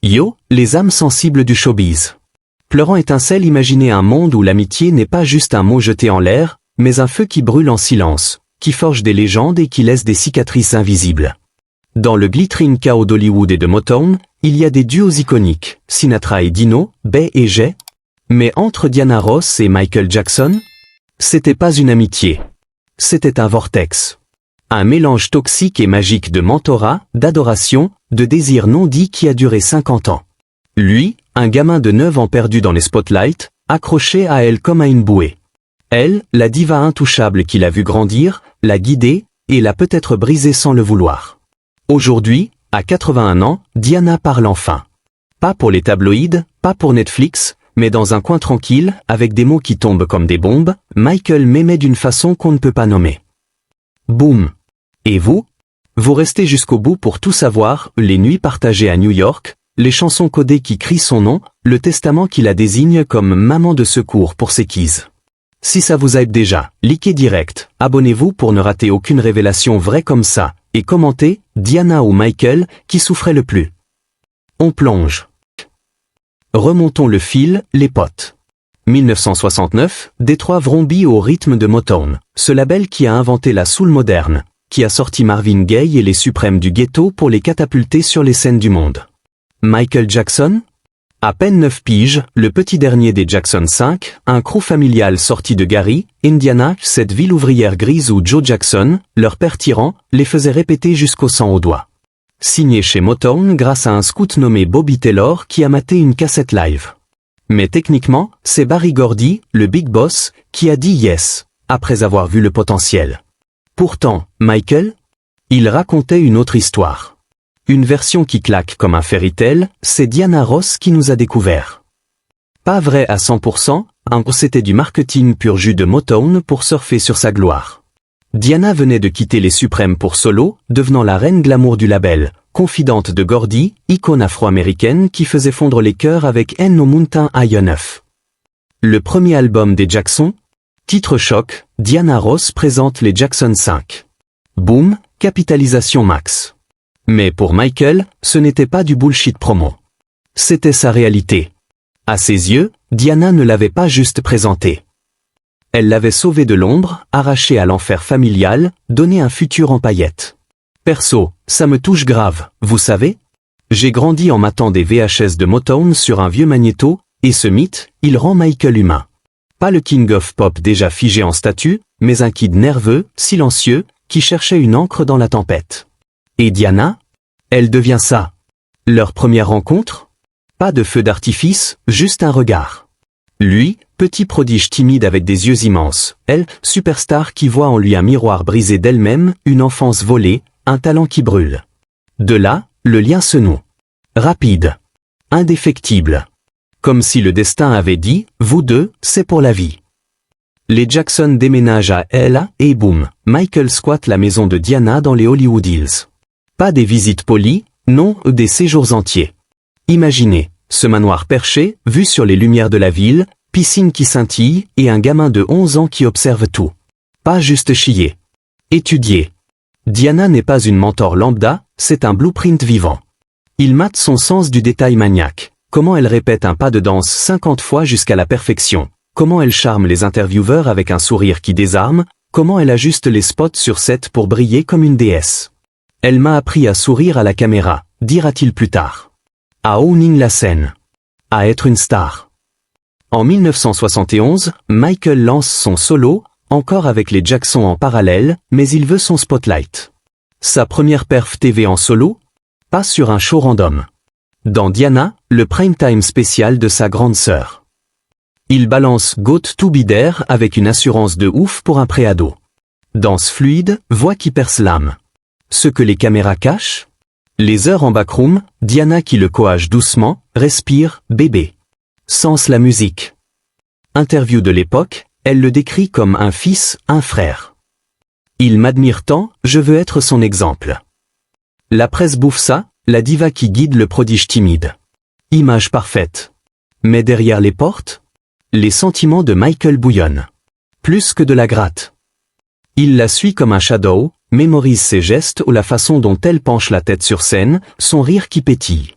Yo, les âmes sensibles du showbiz. Pleurant étincelle, imaginez un monde où l'amitié n'est pas juste un mot jeté en l'air, mais un feu qui brûle en silence, qui forge des légendes et qui laisse des cicatrices invisibles. Dans le glittering chaos d'Hollywood et de Motown, il y a des duos iconiques, Sinatra et Dino, Bay et Jay. Mais entre Diana Ross et Michael Jackson, c'était pas une amitié. C'était un vortex. Un mélange toxique et magique de mentorat, d'adoration, de désir non dit qui a duré 50 ans. Lui, un gamin de 9 ans perdu dans les spotlights, accroché à elle comme à une bouée. Elle, la diva intouchable qui l'a vu grandir, l'a guidé, et l'a peut-être brisé sans le vouloir. Aujourd'hui, à 81 ans, Diana parle enfin. Pas pour les tabloïds, pas pour Netflix, mais dans un coin tranquille, avec des mots qui tombent comme des bombes, Michael m'aimait d'une façon qu'on ne peut pas nommer. Boum. Et vous? Vous restez jusqu'au bout pour tout savoir, les nuits partagées à New York, les chansons codées qui crient son nom, le testament qui la désigne comme maman de secours pour ses kids. Si ça vous hype déjà, likez direct, abonnez-vous pour ne rater aucune révélation vraie comme ça, et commentez, Diana ou Michael, qui souffrait le plus. On plonge. Remontons le fil, les potes. 1969, Détroit vrombit au rythme de Motown, ce label qui a inventé la soul moderne, qui a sorti Marvin Gaye et les suprêmes du ghetto pour les catapulter sur les scènes du monde. Michael Jackson? À peine 9 piges, le petit dernier des Jackson 5, un crew familial sorti de Gary, Indiana, cette ville ouvrière grise où Joe Jackson, leur père tyran, les faisait répéter jusqu'au sang aux doigts. Signé chez Motown grâce à un scout nommé Bobby Taylor qui a maté une cassette live. Mais techniquement, c'est Barry Gordy, le big boss, qui a dit yes, après avoir vu le potentiel. Pourtant, Michael? Il racontait une autre histoire. Une version qui claque comme un fairy-tale, c'est Diana Ross qui nous a découvert. Pas vrai à 100%, c'était du marketing pur jus de Motown pour surfer sur sa gloire. Diana venait de quitter les suprêmes pour solo, devenant la reine glamour du label, confidente de Gordy, icône afro-américaine qui faisait fondre les cœurs avec No Mountain High Enough. Le premier album des Jackson? Titre choc, Diana Ross présente les Jackson 5. Boom, capitalisation max. Mais pour Michael, ce n'était pas du bullshit promo. C'était sa réalité. À ses yeux, Diana ne l'avait pas juste présenté. Elle l'avait sauvé de l'ombre, arraché à l'enfer familial, donné un futur en paillettes. Perso, ça me touche grave, vous savez? J'ai grandi en matant des VHS de Motown sur un vieux magnéto, et ce mythe, il rend Michael humain. Pas le king of pop déjà figé en statue, mais un kid nerveux, silencieux, qui cherchait une encre dans la tempête. Et Diana? Elle devient ça. Leur première rencontre? Pas de feu d'artifice, juste un regard. Lui, petit prodige timide avec des yeux immenses, elle, superstar qui voit en lui un miroir brisé d'elle-même, une enfance volée, un talent qui brûle. De là, le lien se noue. Rapide. Indéfectible. Comme si le destin avait dit, vous deux, c'est pour la vie. Les Jackson déménagent à LA et boum, Michael squatte la maison de Diana dans les Hollywood Hills. Pas des visites polies, non, des séjours entiers. Imaginez, ce manoir perché, vu sur les lumières de la ville, piscine qui scintille et un gamin de 11 ans qui observe tout. Pas juste chier. Étudier. Diana n'est pas une mentor lambda, c'est un blueprint vivant. Il mate son sens du détail maniaque. Comment elle répète un pas de danse 50 fois jusqu'à la perfection. Comment elle charme les intervieweurs avec un sourire qui désarme. Comment elle ajuste les spots sur set pour briller comme une déesse. Elle m'a appris à sourire à la caméra, dira-t-il plus tard. À owning la scène. À être une star. En 1971, Michael lance son solo, encore avec les Jackson en parallèle, mais il veut son spotlight. Sa première perf TV en solo? Pas sur un show random. Dans Diana, le prime time spécial de sa grande sœur. Il balance Got to be there avec une assurance de ouf pour un préado. Danse fluide, voix qui perce l'âme. Ce que les caméras cachent? Les heures en backroom, Diana qui le coage doucement, respire, bébé. Sens la musique. Interview de l'époque, elle le décrit comme un fils, un frère. Il m'admire tant, je veux être son exemple. La presse bouffe ça, la diva qui guide le prodige timide. Image parfaite. Mais derrière les portes? Les sentiments de Michael bouillonnent. Plus que de la gratte. Il la suit comme un shadow, mémorise ses gestes ou la façon dont elle penche la tête sur scène, son rire qui pétille.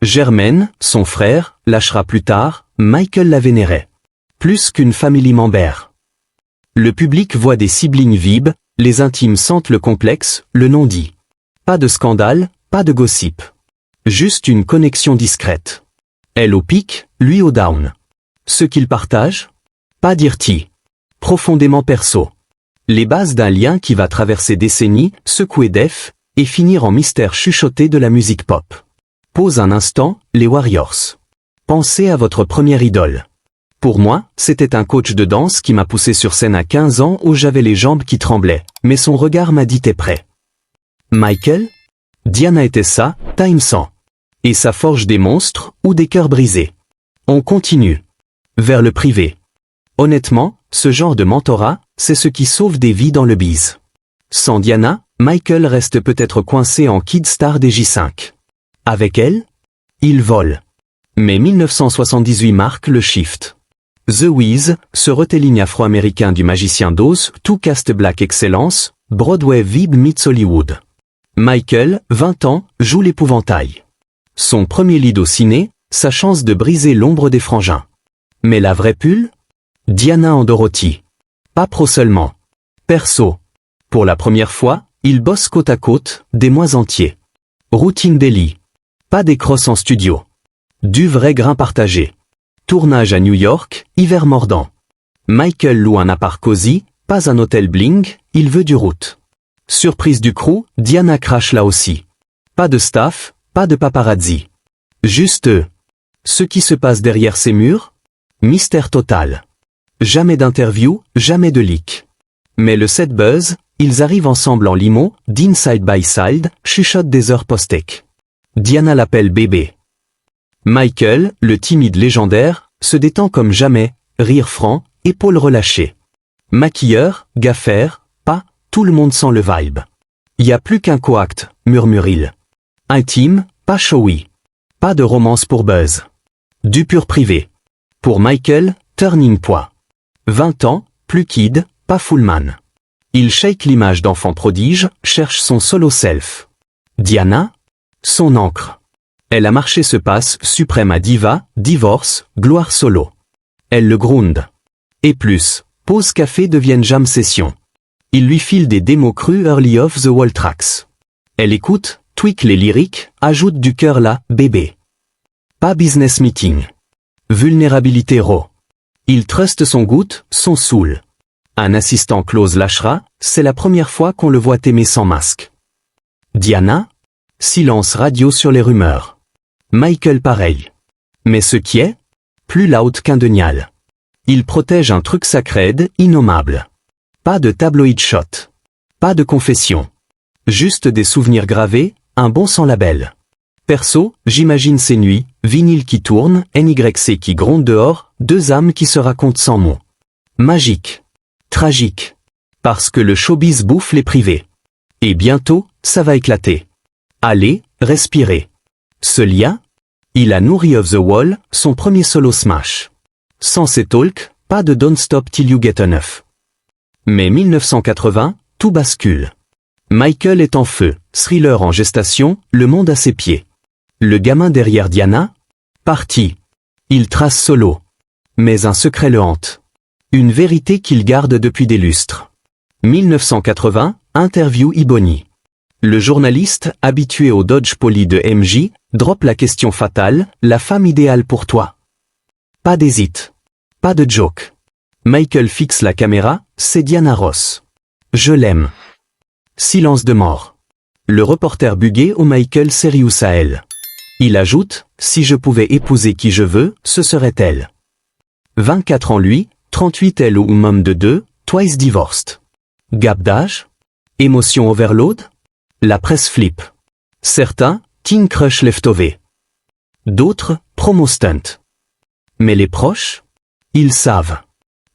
Germaine, son frère, lâchera plus tard, Michael la vénérait. Plus qu'une family member. Le public voit des siblings vibes, les intimes sentent le complexe, le non-dit. Pas de scandale, pas de gossip. Juste une connexion discrète. Elle au pic, lui au down. Ce qu'ils partagent? Pas dirty. Profondément perso. Les bases d'un lien qui va traverser décennies, secouer def, et finir en mystère chuchoté de la musique pop. Pause un instant, les Warriors. Pensez à votre première idole. Pour moi, c'était un coach de danse qui m'a poussé sur scène à 15 ans où j'avais les jambes qui tremblaient, mais son regard m'a dit t'es prêt. Michael? Diana était ça, time 100. Et ça forge des monstres ou des cœurs brisés. On continue. Vers le privé. Honnêtement, ce genre de mentorat, c'est ce qui sauve des vies dans le biz. Sans Diana, Michael reste peut-être coincé en kid star des J5. Avec elle? Il vole. Mais 1978 marque le shift. The Wiz, ce retelling afro-américain du magicien d'Oz, tout cast black excellence, Broadway vibe meets Hollywood. Michael, 20 ans, joue l'épouvantail. Son premier lead au ciné, sa chance de briser l'ombre des frangins. Mais la vraie pull? Diana en Dorothy. Pas pro seulement. Perso. Pour la première fois, ils bossent côte à côte, des mois entiers. Routine daily. Pas des crosses en studio. Du vrai grain partagé. Tournage à New York, hiver mordant. Michael loue un appart cosy, pas un hôtel bling, il veut du route. Surprise du crew, Diana crache là aussi. Pas de staff, pas de paparazzi. Juste eux. Ce qui se passe derrière ces murs? Mystère total. Jamais d'interview, jamais de leak. Mais le set buzz, ils arrivent ensemble en limo, din side by side, chuchotent des heures post-tech. Diana l'appelle bébé. Michael, le timide légendaire, se détend comme jamais, rire franc, épaules relâchées. Maquilleur, gaffaire, pas, tout le monde sent le vibe. Y a plus qu'un coact, murmure-t-il. Intime, pas showy. Pas de romance pour Buzz. Du pur privé. Pour Michael, turning point. 20 ans, plus kid, pas full man. Il shake l'image d'enfant prodige, cherche son solo self. Diana? Son encre. Elle a marché ce passe suprême à diva, divorce, gloire solo. Elle le gronde. Et plus, pause café deviennent jam session. Il lui file des démos crues early off the wall tracks. Elle écoute, tweak les lyriques, ajoute du cœur là, bébé. Pas business meeting. Vulnérabilité raw. Il truste son goutte, son saoul. Un assistant close lâchera, c'est la première fois qu'on le voit aimer sans masque. Diana? Silence radio sur les rumeurs. Michael pareil. Mais ce qui est? Plus loud qu'indéniable. Il protège un truc sacré, innommable. Pas de tabloïd shot. Pas de confession. Juste des souvenirs gravés, un bon sans label. Perso, j'imagine ces nuits, vinyle qui tourne, NYC qui gronde dehors, deux âmes qui se racontent sans mots. Magique. Tragique. Parce que le showbiz bouffe les privés. Et bientôt, ça va éclater. Allez, respirez. Ce lien? Il a nourri Off the Wall, son premier solo smash. Sans ces talks, pas de Don't Stop Till You Get Enough. Mais 1980, tout bascule. Michael est en feu, thriller en gestation, le monde à ses pieds. Le gamin derrière Diana? Parti. Il trace solo. Mais un secret le hante. Une vérité qu'il garde depuis des lustres. 1980, interview Ebony. Le journaliste, habitué au dodge poli de MJ, drop la question fatale, la femme idéale pour toi. Pas d'hésite. Pas de joke. Michael fixe la caméra, c'est Diana Ross. Je l'aime. Silence de mort. Le reporter bugué au Michael Serious à elle. Il ajoute, si je pouvais épouser qui je veux, ce serait elle. 24 ans lui, 38 elle ou mom de deux, twice divorced. Gap d'âge? Émotion overload? La presse flippe. Certains, teen crush leftover. D'autres, promo stunt. Mais les proches? Ils savent.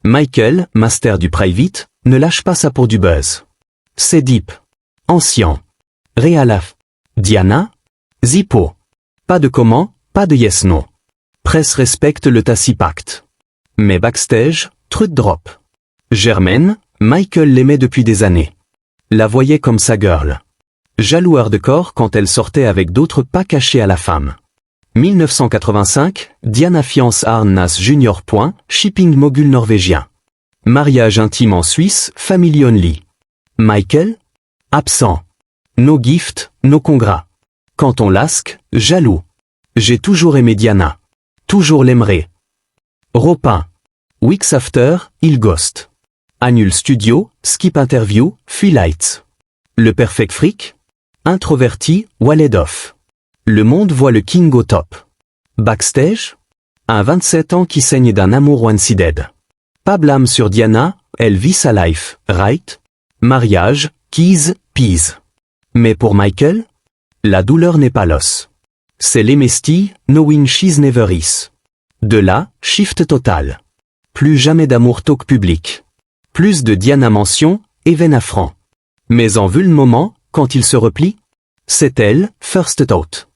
Michael, master du private, ne lâche pas ça pour du buzz. C'est deep. Ancien. Réalaf. Diana? Zippo. Pas de comment, pas de yes no. Presse respecte le tacit-pacte. Mais backstage, truth drop. Germaine, Michael l'aimait depuis des années. La voyait comme sa girl. Jaloux hardcore quand elle sortait avec d'autres pas cachés à la femme. 1985, Diana fiance Arne Nas Jr. Shipping mogul norvégien. Mariage intime en Suisse, family only. Michael? Absent. No gift, no congrats. Quand on lasque, jaloux. J'ai toujours aimé Diana. Toujours l'aimerai. Ropin. Weeks after, il ghost. Annule studio, skip interview, fuit lights. Le perfect freak? Introverti, walled off. Le monde voit le king au top. Backstage? Un 27 ans qui saigne d'un amour one-sided. Pas blâme sur Diana, elle vit sa life, right? Mariage, keys, peas. Mais pour Michael? La douleur n'est pas l'os. C'est l'emestie, knowing she's never is. De là, shift total. Plus jamais d'amour talk public. Plus de Diana mention, even à franc. Mais en vu le moment, quand il se replie? C'est elle, first thought.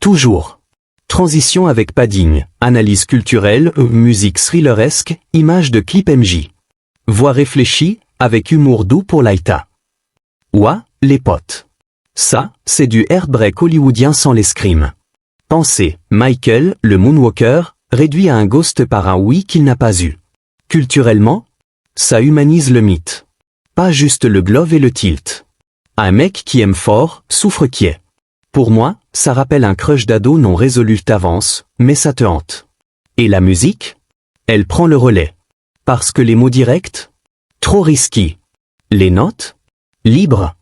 Toujours. Transition avec padding, analyse culturelle, musique thrilleresque, image de clip MJ. Voix réfléchie, avec humour doux pour Laïta. Ouah, les potes. Ça, c'est du heartbreak hollywoodien sans les screams. Pensez, Michael, le moonwalker, réduit à un ghost par un oui qu'il n'a pas eu. Culturellement, ça humanise le mythe. Pas juste le glove et le tilt. Un mec qui aime fort, souffre qui est. Pour moi, ça rappelle un crush d'ado non résolu d'avance, mais ça te hante. Et la musique? Elle prend le relais. Parce que les mots directs? Trop risqués. Les notes? Libres.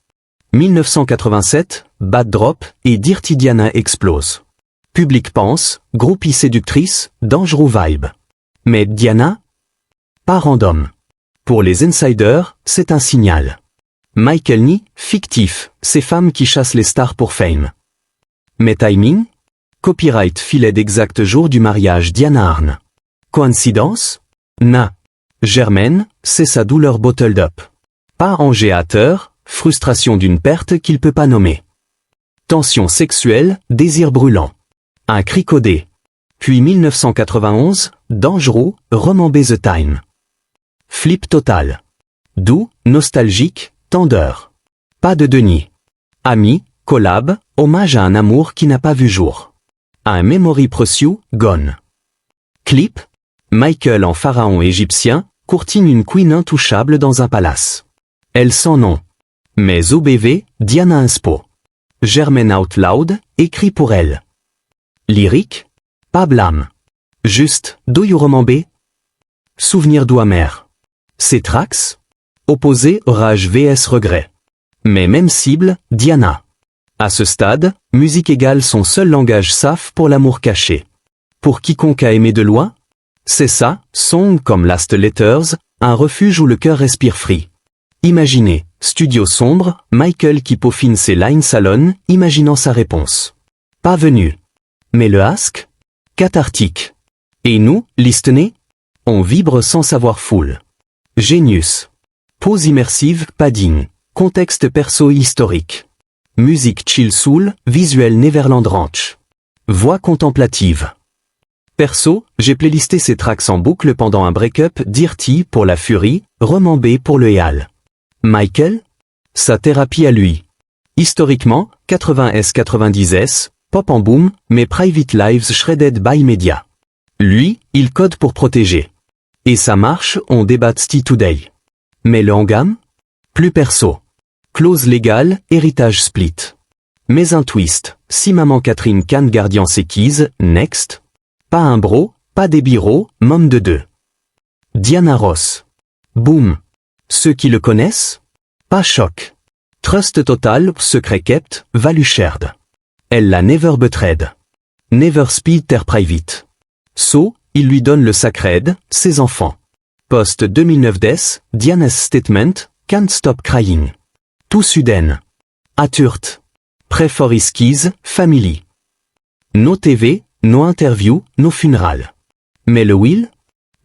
1987, Bad Drop et Dirty Diana explose. Public pense, groupie séductrice, dangereux vibe. Mais Diana? Pas random. Pour les insiders, c'est un signal. Michael nie, fictif, ces femmes qui chassent les stars pour fame. Mais timing? Copyright filet d'exact jour du mariage Diana Arne. Coïncidence? Na. Germaine, c'est sa douleur bottled up. Pas angéateur, frustration d'une perte qu'il peut pas nommer. Tension sexuelle, désir brûlant. Un cri codé. Puis 1991, Dangereux, Remember the Time. Flip total. Doux, nostalgique, tendeur. Pas de Denis. Ami, collab, hommage à un amour qui n'a pas vu jour. Un memory precious, gone. Clip? Michael en pharaon égyptien, courtine une queen intouchable dans un palace. Elle sans nom. Mais OBV, Diana Inspo. Germaine out loud, écrit pour elle. Lyrique? Pas blâme. Juste, do you remember? Souvenir doux amer. Ces tracks? Opposé, rage vs regret. Mais même cible, Diana. À ce stade, musique égale son seul langage safe pour l'amour caché. Pour quiconque a aimé de loin? C'est ça, song comme Last Letters, un refuge où le cœur respire free. Imaginez, studio sombre, Michael qui peaufine ses lines salon, imaginant sa réponse. Pas venu. Mais le ask? Cathartique. Et nous, listenés? On vibre sans savoir full. Genius. Pause immersive, padding. Contexte perso historique. Musique chill soul, visuel Neverland Ranch. Voix contemplative. Perso, j'ai playlisté ces tracks en boucle pendant un break-up, Dirty pour la furie, Remember pour le Éal. Michael? Sa thérapie à lui. Historiquement, 80s-90s, pop en boom, mais private lives shredded by media. Lui, il code pour protéger. Et ça marche, on débat today. Mais le en gamme? Plus perso. Clause légale, héritage split. Mais un twist, si maman Catherine Kahn gardien ses keys, next. Pas un bro, pas des bureaux, mom de deux. Diana Ross. Boom. Ceux qui le connaissent? Pas choc. Trust total, secret kept, value shared. Elle l'a never betrayed. Never speed ter private. So, il lui donne le sacred, ses enfants. Post 2009 des, Diana's statement, can't stop crying. Tout Suden. Aturt. Pray for his keys, family. No TV, no interview, no funeral. Mais le will?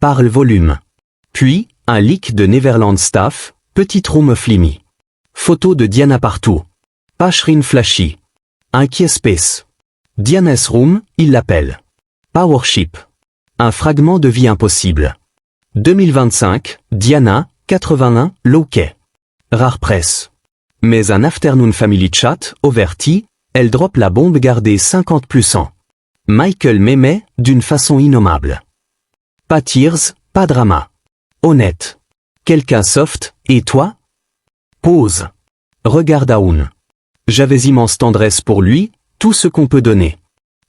Parle volume. Puis, un leak de Neverland Staff, petite room of Limi. Photo de Diana partout. Pas shrine flashy. Inquiet space. Diana's room, il l'appelle. Powership. Un fragment de vie impossible. 2025, Diana, 81, low-key. Rare presse. Mais un afternoon family chat, overty, elle drop la bombe gardée 50 plus 100. Michael m'aimait, d'une façon innommable. Pas tears, pas drama. Honnête. Quelqu'un soft, et toi? Pause. Regarde Aoun. J'avais immense tendresse pour lui, tout ce qu'on peut donner.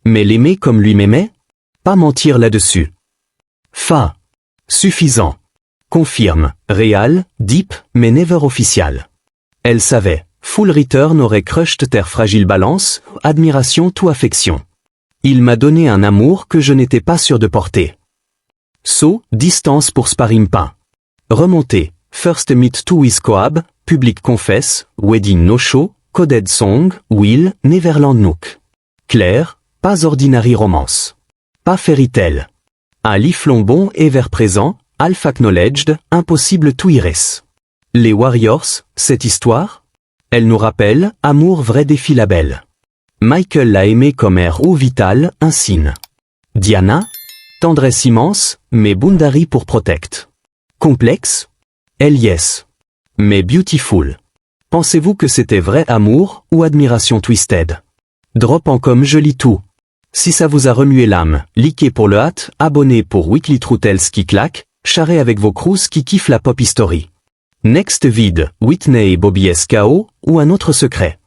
Mais l'aimer comme lui m'aimait? Pas mentir là-dessus. Fa. Suffisant. Confirme, réal, deep, mais never official. Elle savait, full return aurait crushed terre fragile balance, admiration tout affection. Il m'a donné un amour que je n'étais pas sûr de porter. So, distance pour sparring pas. Remontée, first meet to with Coab, public confess, wedding no show, coded song, will, Neverland Nook. Claire, pas ordinary romance. Pas fairy tale. Ali Flombon et vers présent, half acknowledged, impossible to iris. Les Warriors, cette histoire? Elle nous rappelle, amour vrai défi label. Michael l'a aimé comme air eau vital, un signe. Diana? Tendresse immense, mais Boundary pour protect. Complexe? Elle yes. Mais beautiful. Pensez-vous que c'était vrai amour, ou admiration twisted? Drop en comme je lis tout. Si ça vous a remué l'âme, likez pour le hâte, abonnez pour Weekly True Tales qui claque, charrez avec vos crews qui kiffent la pop history. Next vid, Whitney et Bobby SKO, ou un autre secret.